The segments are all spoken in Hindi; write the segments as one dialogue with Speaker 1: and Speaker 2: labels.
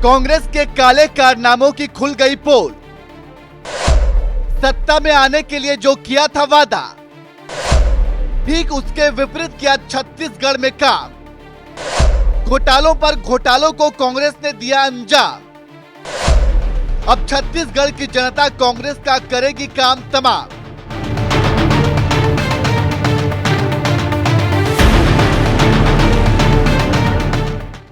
Speaker 1: कांग्रेस के काले कारनामों की खुल गई पोल। सत्ता में आने के लिए जो किया था वादा, ठीक उसके विपरीत किया छत्तीसगढ़ में काम। घोटालों पर घोटालों को कांग्रेस ने दिया अंजाम। अब छत्तीसगढ़ की जनता कांग्रेस का करेगी काम तमाम।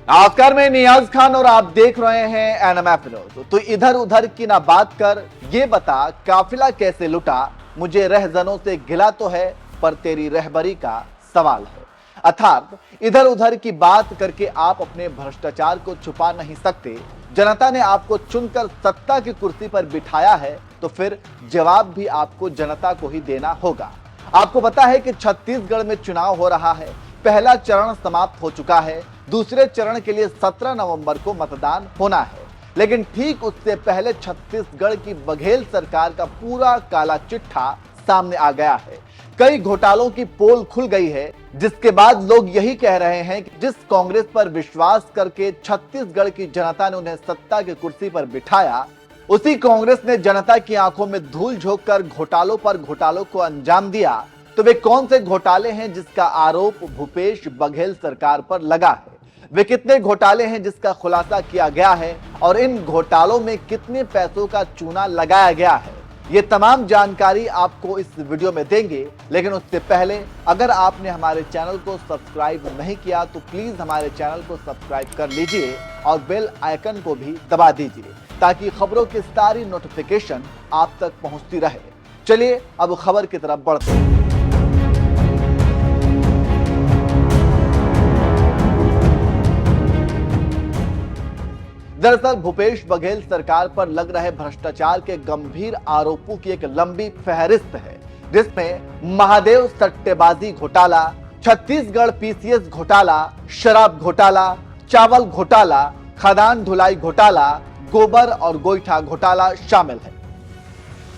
Speaker 1: नमस्कार, मैं नियाज खान और आप देख रहे हैं एनएमएफ न्यूज। तो इधर उधर की ना बात कर, ये बता काफिला कैसे लुटा। मुझे रहजनों से गिला तो है, पर तेरी रहबरी का सवाल है। अर्थात इधर उधर की बात करके आप अपने भ्रष्टाचार को छुपा नहीं सकते। जनता ने आपको चुनकर सत्ता की कुर्सी पर बिठाया है, तो फिर जवाब भी आपको जनता को ही देना होगा। आपको पता है कि छत्तीसगढ़ में चुनाव हो रहा है। पहला चरण समाप्त हो चुका है, दूसरे चरण के लिए 17 नवंबर को मतदान होना है। लेकिन ठीक उससे पहले छत्तीसगढ़ की बघेल सरकार का पूरा काला चिट्ठा सामने आ गया है। कई घोटालों की पोल खुल गई है, जिसके बाद लोग यही कह रहे हैं कि जिस कांग्रेस पर विश्वास करके छत्तीसगढ़ की जनता ने उन्हें सत्ता की कुर्सी पर बिठाया, उसी कांग्रेस ने जनता की आंखों में धूल झोंक कर घोटालों पर घोटालों को अंजाम दिया। तो वे कौन से घोटाले हैं जिसका आरोप भूपेश बघेल सरकार पर लगा है? वे कितने घोटाले हैं जिसका खुलासा किया गया है, और इन घोटालों में कितने पैसों का चूना लगाया गया है? ये तमाम जानकारी आपको इस वीडियो में देंगे। लेकिन उससे पहले अगर आपने हमारे चैनल को सब्सक्राइब नहीं किया तो प्लीज हमारे चैनल को सब्सक्राइब कर लीजिए और बेल आइकन को भी दबा दीजिए, ताकि खबरों की सारी नोटिफिकेशन आप तक पहुंचती रहे। चलिए अब खबर की तरफ बढ़ते हैं। दरअसल भूपेश बघेल सरकार पर लग रहे भ्रष्टाचार के गंभीर आरोपों की एक लंबी फहरिस्त है, जिसमें महादेव सट्टेबाजी घोटाला, छत्तीसगढ़ पीसीएस घोटाला, शराब घोटाला, चावल घोटाला, खदान ढुलाई घोटाला, गोबर और गोईठा घोटाला शामिल है।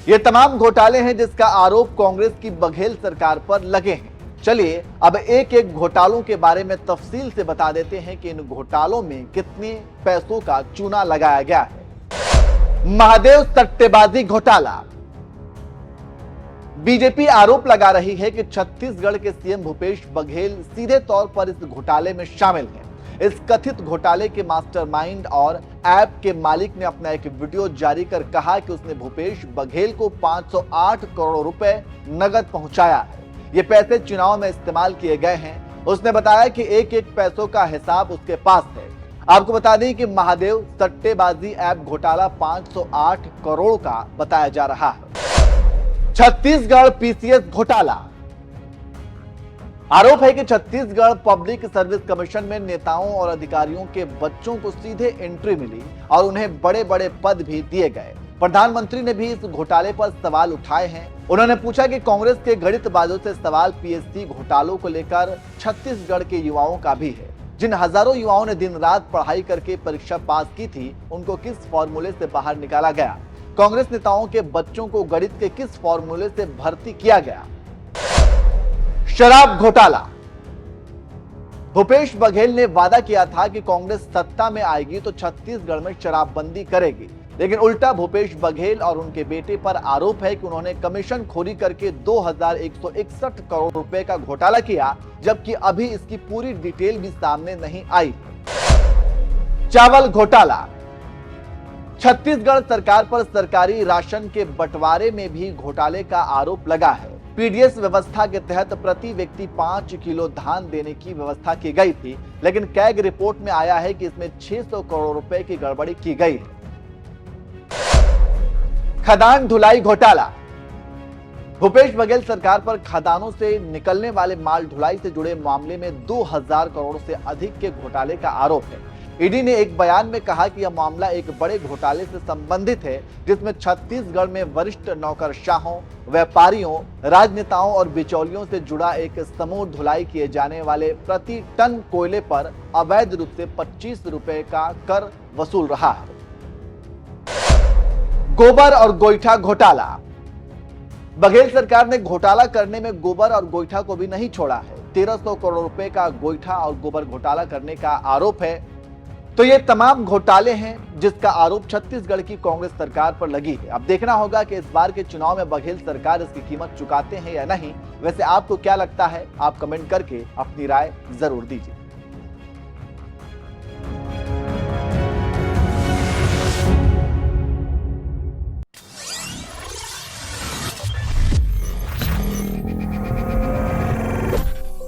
Speaker 1: ये तमाम घोटाले हैं जिसका आरोप कांग्रेस की बघेल सरकार पर लगे हैं। चलिए अब एक एक घोटालों के बारे में तफसील से बता देते हैं कि इन घोटालों में कितने पैसों का चूना लगाया गया है। महादेव सट्टेबाजी घोटाला। बीजेपी आरोप लगा रही है कि छत्तीसगढ़ के सीएम भूपेश बघेल सीधे तौर पर इस घोटाले में शामिल हैं। इस कथित घोटाले के मास्टरमाइंड और ऐप के मालिक ने अपना एक वीडियो जारी कर कहा कि उसने भूपेश बघेल को 508 करोड़ रुपए नगद पहुंचाया है। ये पैसे चुनाव में इस्तेमाल किए गए हैं। उसने बताया कि एक एक पैसों का हिसाब उसके पास है। आपको बता दें कि महादेव सट्टेबाजी ऐप घोटाला 508 करोड़ का बताया जा रहा है। छत्तीसगढ़ पीसीएस घोटाला। आरोप है कि छत्तीसगढ़ पब्लिक सर्विस कमीशन में नेताओं और अधिकारियों के बच्चों को सीधे एंट्री मिली और उन्हें बड़े बड़े पद भी दिए गए। प्रधानमंत्री ने भी इस घोटाले पर सवाल उठाए हैं। उन्होंने पूछा कि कांग्रेस के गणितबाजों से सवाल पीएससी घोटालों को लेकर छत्तीसगढ़ के युवाओं का भी है। जिन हजारों युवाओं ने दिन रात पढ़ाई करके परीक्षा पास की थी, उनको किस फॉर्मूले से बाहर निकाला गया? कांग्रेस नेताओं के बच्चों को गणित के किस फॉर्मूले से भर्ती किया गया? शराब घोटाला। भूपेश बघेल ने वादा किया था कि कांग्रेस सत्ता में आएगी तो छत्तीसगढ़ में शराबबंदी करेगी, लेकिन उल्टा भूपेश बघेल और उनके बेटे पर आरोप है कि उन्होंने कमीशन खोरी करके 2161 करोड़ रुपए का घोटाला किया, जबकि अभी इसकी पूरी डिटेल भी सामने नहीं आई। चावल घोटाला। छत्तीसगढ़ सरकार पर सरकारी राशन के बंटवारे में भी घोटाले का आरोप लगा है। पीडीएस व्यवस्था के तहत प्रति व्यक्ति 5 किलो धान देने की व्यवस्था की गई थी, लेकिन कैग रिपोर्ट में आया है कि इसमें 600 करोड़ रुपए की गड़बड़ी की गई है। खदान ढुलाई घोटाला। भूपेश बघेल सरकार पर खदानों से निकलने वाले माल ढुलाई से जुड़े मामले में 2000 करोड़ से अधिक के घोटाले का आरोप है। ईडी ने एक बयान में कहा कि यह मामला एक बड़े घोटाले से संबंधित है, जिसमें छत्तीसगढ़ में वरिष्ठ नौकरशाहों, व्यापारियों, राजनेताओं और बिचौलियों से जुड़ा एक समूह ढुलाई किए जाने वाले प्रति टन कोयले पर अवैध रूप से 25 रुपए का कर वसूल रहा है। गोबर और गोईठा घोटाला। बघेल सरकार ने घोटाला करने में गोबर और गोईठा को भी नहीं छोड़ा है। 1300 करोड़ रुपए का गोईठा और गोबर घोटाला करने का आरोप है। तो ये तमाम घोटाले हैं जिसका आरोप छत्तीसगढ़ की कांग्रेस सरकार पर लगी है। अब देखना होगा कि इस बार के चुनाव में बघेल सरकार इसकी कीमत चुकाते हैं या नहीं। वैसे आपको क्या लगता है, आप कमेंट करके अपनी राय जरूर दीजिए।